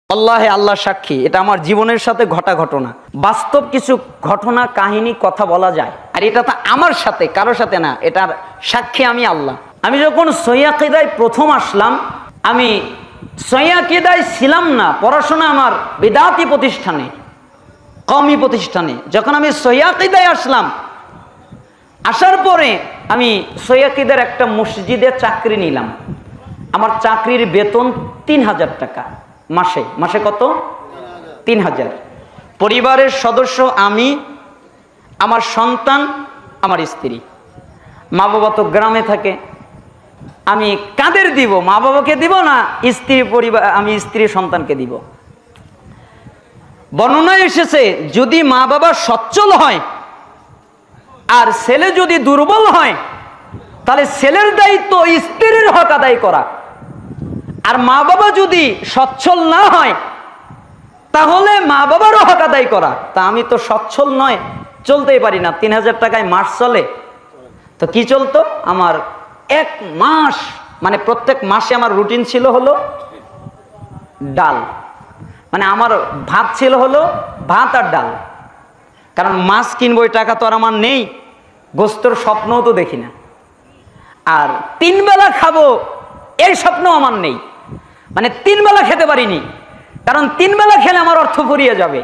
আল্লাহে আল্লাহ সাক্ষী, এটা আমার জীবনের সাথে ঘটা ঘটনা, বাস্তব কিছু ঘটনা কাহিনী কথা বলা যায়। আর এটা তো আমার সাথে, কারোর সাথে না, এটার সাক্ষী আমি আল্লাহ। আমি যখন সহিহ আকীদায় প্রথম আসলাম, আমি সহিহ আকীদায় ছিলাম না, পড়াশোনা আমার বিদআতি প্রতিষ্ঠানে, কওমি প্রতিষ্ঠানে। যখন আমি সহিহ আকীদায় আসলাম, আসার পরে আমি সহিহ আকীদার একটা মসজিদে চাকরি নিলাম। আমার চাকরির বেতন ৩,০০০ টাকা মাসে। মাসে কত? ৩,০০০। পরিবারের সদস্য আমি, আমার সন্তান, আমার স্ত্রী। মা বাবা তো গ্রামে থাকে, আমি কাদের দিব? মা বাবাকে দিব না স্ত্রী পরিবার, আমি স্ত্রী সন্তানকে দিব? বর্ণনায় এসেছে যদি মা বাবা সচ্ছল হয় আর ছেলে যদি দুর্বল হয়, তাহলে ছেলের দায়িত্ব স্ত্রীর হক আদায় করা। আর মা বাবা যদি সচ্ছল না হয়, তাহলে মা বাবারও হক আদায় করা। তা আমি তো সচ্ছল নয়, চলতেই পারি না। ৩,০০০ টাকায় মাস চলে? তো কি চলতো আমার? এক মাস, মানে প্রত্যেক মাসে আমার রুটিন ছিল হলো ডাল, মানে আমার ভাত ছিল হলো ভাত আর ডাল। কারণ মাছ কিনবো, ওই টাকা তো আর আমার নেই, গোস্তর স্বপ্নও তো দেখি না। আর ৩ বেলা খাবো এই স্বপ্ন আমার নেই, মানে ৩ বেলা খেতে পারিনি। কারণ ৩ বেলা খেলে আমার অর্থ ফুরিয়ে যাবে।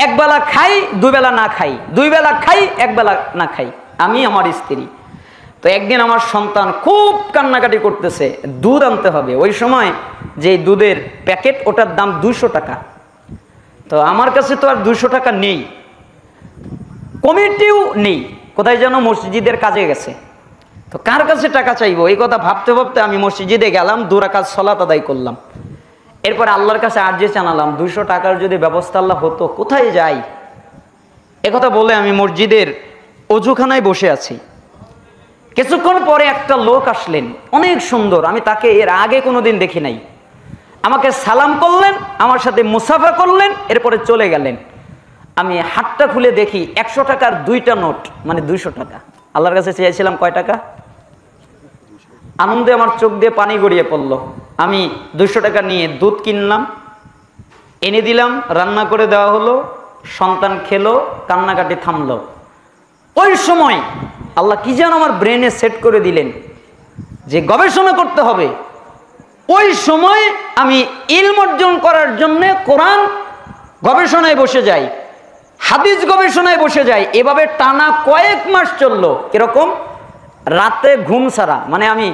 এক বেলা খাই, 2 বেলা না খাই, 2 বেলা খাই, 1 বেলা না খাই, আমি আমার স্ত্রী। তো একদিন আমার সন্তান খুব কান্নাকাটি করতেছে, দুধ আনতে হবে। ওই সময় যে দুধের প্যাকেট, ওটার দাম 200 টাকা। তো আমার কাছে তো আর 200 টাকা নেই, কমিটিও নেই, কোথায় যেন মসজিদের কাজে গেছে। তো কার কাছে টাকা চাইবো, এই কথা ভাবতে ভাবতে আমি মসজিদে গেলাম, 2 রাকাত সালাত আদায় করলাম। এরপর আল্লাহর কাছে আরজি জানালাম, 200 টাকার যদি ব্যবস্থা আল্লাহ হতো, কোথায় যাই? একথা বলে আমি মসজিদের অজুখানায় বসে আছি। কিছুক্ষণ পরে একটা লোক আসলেন, অনেক সুন্দর, আমি তাকে এর আগে কোনোদিন দেখি নাই। আমাকে সালাম করলেন, আমার সাথে মুসাফা করলেন, এরপরে চলে গেলেন। আমি হাতটা খুলে দেখি 100 টাকার 2টা নোট, মানে 200 টাকা। আল্লাহর কাছে চেয়েছিলাম কয় টাকা? আনন্দে আমার চোখ দিয়ে পানি গড়িয়ে পড়লো। আমি 200 টাকা নিয়ে দুধ কিনলাম, এনে দিলাম, রান্না করে দেওয়া হলো, সন্তান খেলো, কান্নাকাটি থামলো। ওই সময় আল্লাহ কি যেন আমার ব্রেনে সেট করে দিলেন যে গবেষণা করতে হবে। ওই সময় আমি ইলম অর্জন করার জন্য কোরআন গবেষণায় বসে যাই, হাদিস গবেষণায় বসে যাই। এভাবে টানা কয়েক মাস চললো। কিরকম? রাতে ঘুম ছাড়া, মানে আমি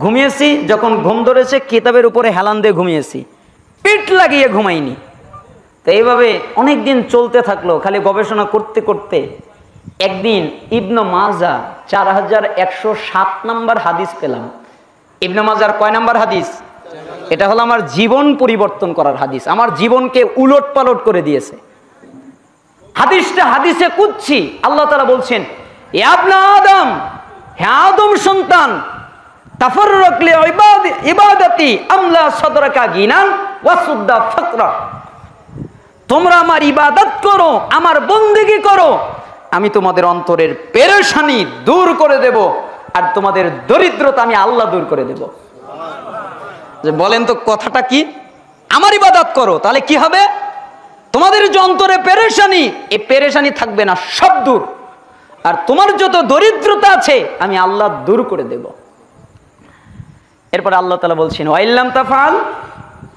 ঘুমিয়েছি, যখন ঘুম ধরেছে কিতাবের উপরে হেলান দিয়ে ঘুমিয়েছি, পিঠ লাগিয়ে ঘুমাইনি। তো এইভাবে অনেক দিন চলতে থাকলো, খালি গবেষণা করতে করতে একদিন ইবনে মাজা 4107 নম্বর হাদিস পেলাম। ইবনে মাজার কয় নাম্বার হাদিস? এটা হলো আমার জীবন পরিবর্তন করার হাদিস, আমার জীবনকে উলট পালট করে দিয়েছে। হাদিসটা হাদিসে কুদসি, আল্লাহ তাআলা বলছেন, এ ইবনে আদম, হে আদম সন্তান, তাফাররাক লি ইবাদাতি আমলা সাদরাকা গিনান ওয়াসুদ্দা ফাকরা, তোমরা আমার ইবাদত করো, আমার বন্দেগী করো, আমি তোমাদের অন্তরের পেরেশানি দূর করে দেব, আর তোমাদের দরিদ্রতা আমি আল্লাহ দূর করে দেব। যে বলেন তো কথাটা কি? আমার ইবাদত করো, তাহলে কি হবে? তোমাদের যে অন্তরে পেরেশানি, এই পেরেশানি থাকবে না, সব দূর। আর তোমার যত দরিদ্রতা আছে আমি আল্লাহ দূর করে দেব। এরপর আল্লাহ তাআলা বলছেন, ওয়াইল্লাম তাফআল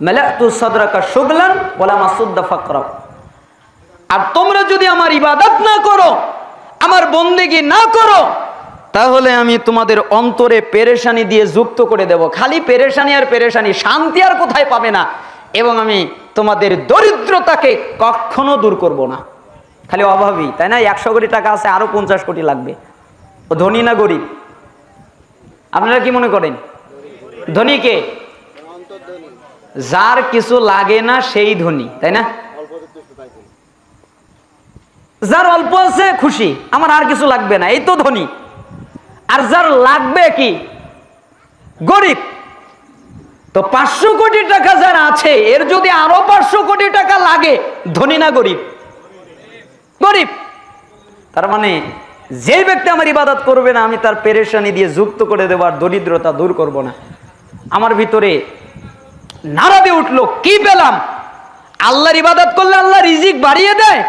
মালাতু সাদরাকা শুগলান ওয়ালা মাসুদ্দা ফাকরা, আর তোমরা যদি আমার ইবাদত না করো, আমার বন্দেগী না করো, তাহলে আমি তোমাদের অন্তরে পেরেশানি দিয়ে যুক্ত করে দেব। খালি পেরেশানি আর পেরেশানি, শান্তি আর কোথায় পাবে না। এবং আমি তোমাদের দরিদ্রতাকে কখনো দূর করব না। খালি অভাবী, তাই না? 100 কোটি টাকা আছে, আরো 50 কোটি লাগবে। ও ধনী না গরিব? আপনারা কি মনে করেন? ধনী কে? যার কিছু লাগে না সেই ধনী, তাই না? যার অল্প আছে খুশি, আমার আর কিছু লাগবে না, এই তো ধনী। আর যার লাগবে কি? গরিব। তো 500 কোটি টাকা যার আছে, এর যদি আরো 500 কোটি টাকা লাগে, ধনী না গরিব? গরিব। তার মানে যে ব্যক্তি আমার ইবাদত করবে না, আমি তার পেরেশানি দিয়ে যুক্ত করে দেব, আর দরিদ্রতা দূর করব না। আমার ভিতরে নাড়া দিয়ে উঠলো, কি পেলাম? আল্লাহর ইবাদত করলে আল্লাহ রিজিক বাড়িয়ে দেয়,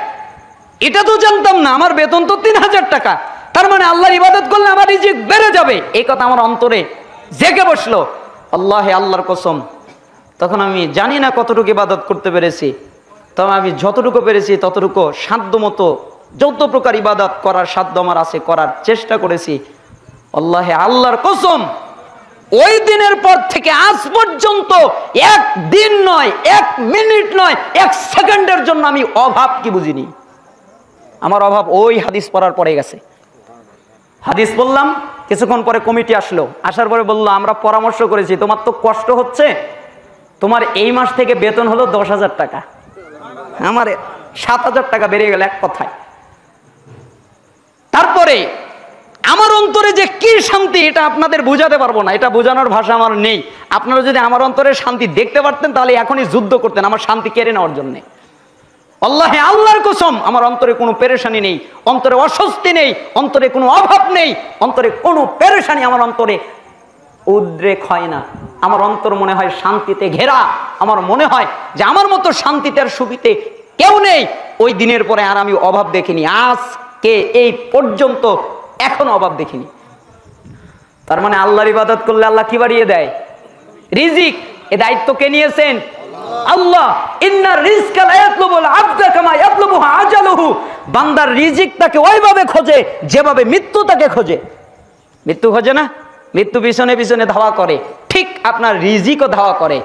এটা তো জানতাম না। আমার বেতন তো 3000 টাকা, তার মানে আল্লাহর ইবাদত করলে আমার রিজিক বেড়ে যাবে, এই কথা আমার অন্তরে জেগে বসলো। আল্লাহে, আল্লাহর কসম, তখন আমি জানি না কতটুকু ইবাদত করতে পেরেছি, তবে আমি যতটুকু পেরেছি ততটুকু সাধ্য মতো যত প্রকার ইবাদত করার সাধ্য আমার আছে করার চেষ্টা করেছি। আল্লাহে, আল্লাহর কসম, ওই দিনের পর থেকে আজ পর্যন্ত এক দিন নয়, এক মিনিট নয়, এক সেকেন্ডের জন্য আমি অভাব কি বুঝিনি। আমার অভাব ওই হাদিস পড়ার পরে গেছে। হাদিস বললাম, কিছুক্ষণ পরে কমিটি আসলো, আসার পরে বললো আমরা পরামর্শ করেছি, তোমার তো কষ্ট হচ্ছে, তোমার এই মাস থেকে বেতন হলো 10,000 টাকা। আমার 7,000 টাকা বেড়ে গেল এক কথায়। তারপরে আমার অন্তরে যে কি শান্তি, এটা আপনাদের বোঝাতে পারবো না, এটা বোঝানোর ভাষা আমার নেই। আপনারা যদি আমার অন্তরে শান্তি দেখতে পারতেন তাহলে এখনই যুদ্ধ করতেন আমার শান্তি কেড়ে নেওয়ার জন্য। আল্লাহে, আল্লাহর কসম, আমার অন্তরে কোনো পেরেশানি নেই, অন্তরে অস্বস্তি নেই, অন্তরে কোনো অভাব নেই, অন্তরে কোনো পেরেশানি আমার অন্তরে উদ্রেক হয় না। আমার অন্তর মনে হয় শান্তিতে ঘেরা। আমার মনে হয় যে আমার মতো শান্তিতে আর সুবিতে কেউ নেই। ওই দিনের পরে আর আমি অভাব দেখিনি, আজকে এই পর্যন্ত এখনো অভাব দেখিনি। তার মানে আল্লাহর ইবাদত করলে আল্লাহ কি বাড়িয়ে দেয়? রিজিক। এ দায়িত্ব কে নিয়েছেন? আল্লাহ। ইন্নার রিজকা লা ইয়াতলুবুল আবদা কামা ইয়াতলুবুহু আজালুহু। বান্দার রিজিক তাকে ওইভাবে খোঁজে যেভাবে মৃত্যু তাকে খোঁজে। মৃত্যু খোঁজে না, মৃত্যু পিছনে পিছনে ধাওয়া করে, ঠিক আপনার রিজিকও ধাওয়া করে।